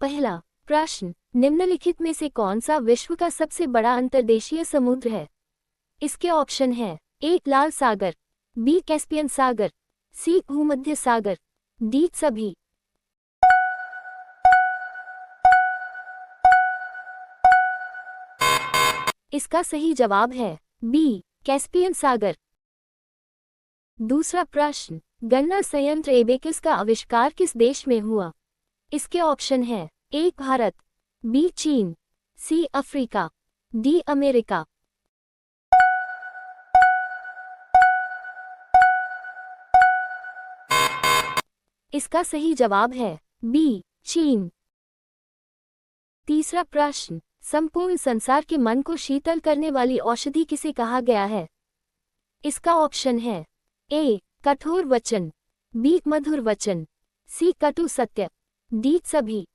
पहला प्रश्न, निम्नलिखित में से कौन सा विश्व का सबसे बड़ा अंतर्देशीय समुद्र है? इसके ऑप्शन है ए लाल सागर, बी कैस्पियन सागर, सी भूमध्य सागर, डी सभी। इसका सही जवाब है बी कैस्पियन सागर। दूसरा प्रश्न, गन्ना संयंत्र एबेकस का आविष्कार किस देश में हुआ? इसके ऑप्शन है ए भारत, बी चीन, सी अफ्रीका, डी अमेरिका। इसका सही जवाब है बी चीन। तीसरा प्रश्न, संपूर्ण संसार के मन को शीतल करने वाली औषधि किसे कहा गया है? इसका ऑप्शन है ए कठोर वचन, बी मधुर वचन, सी कटु सत्य, डी सभी।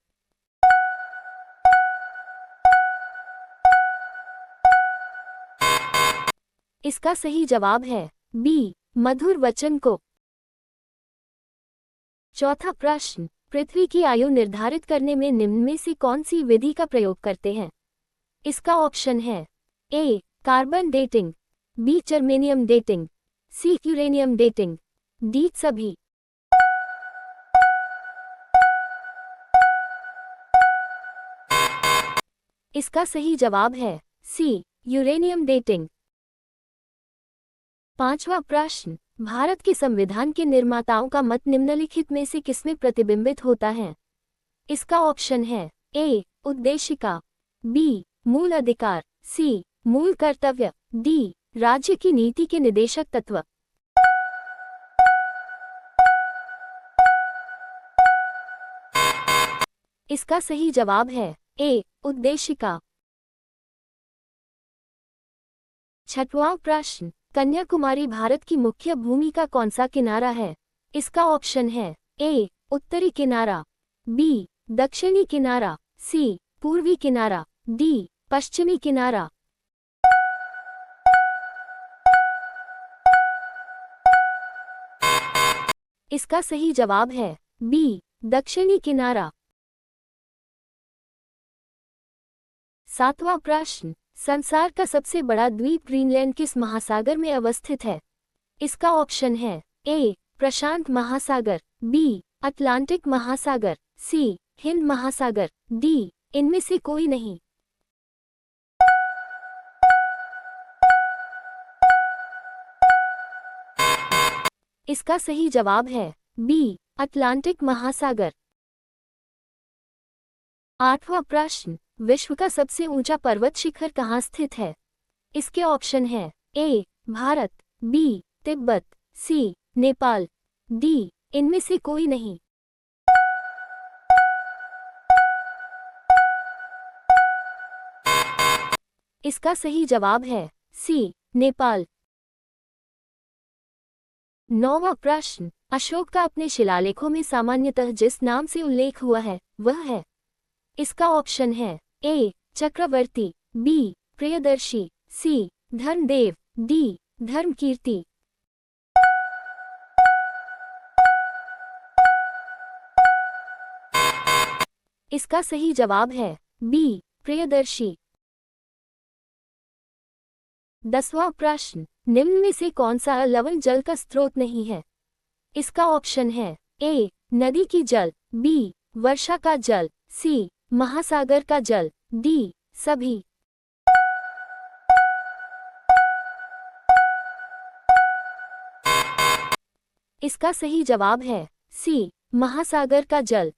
इसका सही जवाब है बी मधुर वचन को। चौथा प्रश्न, पृथ्वी की आयु निर्धारित करने में निम्न में से कौन सी विधि का प्रयोग करते हैं? इसका ऑप्शन है A carbon dating, B germanium dating, C uranium dating, D सभी। इसका सही जवाब है सी यूरेनियम डेटिंग। पांचवा प्रश्न, भारत के संविधान के निर्माताओं का मत निम्नलिखित में से किसमें प्रतिबिंबित होता है? इसका ऑप्शन है ए उद्देशिका, बी मूल अधिकार, सी मूल कर्तव्य, डी राज्य की नीति के निदेशक तत्व। इसका सही जवाब है ए उद्देशिका। छठवां प्रश्न, कन्याकुमारी भारत की मुख्य भूमि का कौन सा किनारा है? इसका ऑप्शन है ए उत्तरी किनारा, बी दक्षिणी किनारा, सी पूर्वी किनारा, डी पश्चिमी किनारा। इसका सही जवाब है बी दक्षिणी किनारा। सातवां प्रश्न, संसार का सबसे बड़ा द्वीप ग्रीनलैंड किस महासागर में अवस्थित है? इसका ऑप्शन है ए प्रशांत महासागर, बी अटलांटिक महासागर, सी हिंद महासागर, डी इनमें से कोई नहीं। इसका सही जवाब है बी अटलांटिक महासागर। आठवां प्रश्न, विश्व का सबसे ऊंचा पर्वत शिखर कहाँ स्थित है? इसके ऑप्शन है ए भारत, बी तिब्बत, सी नेपाल, डी इनमें से कोई नहीं। इसका सही जवाब है सी नेपाल। नौवां प्रश्न, अशोक का अपने शिलालेखों में सामान्यतः जिस नाम से उल्लेख हुआ है वह है? इसका ऑप्शन है ए चक्रवर्ती, बी प्रियदर्शी, सी धर्मदेव, डी धर्मकीर्ति। इसका सही जवाब है बी प्रियदर्शी। 10वां प्रश्न, निम्न में से कौन सा लवण जल का स्रोत नहीं है? इसका ऑप्शन है ए नदी की जल, बी वर्षा का जल, सी महासागर का जल, डी सभी। इसका सही जवाब है सी महासागर का जल।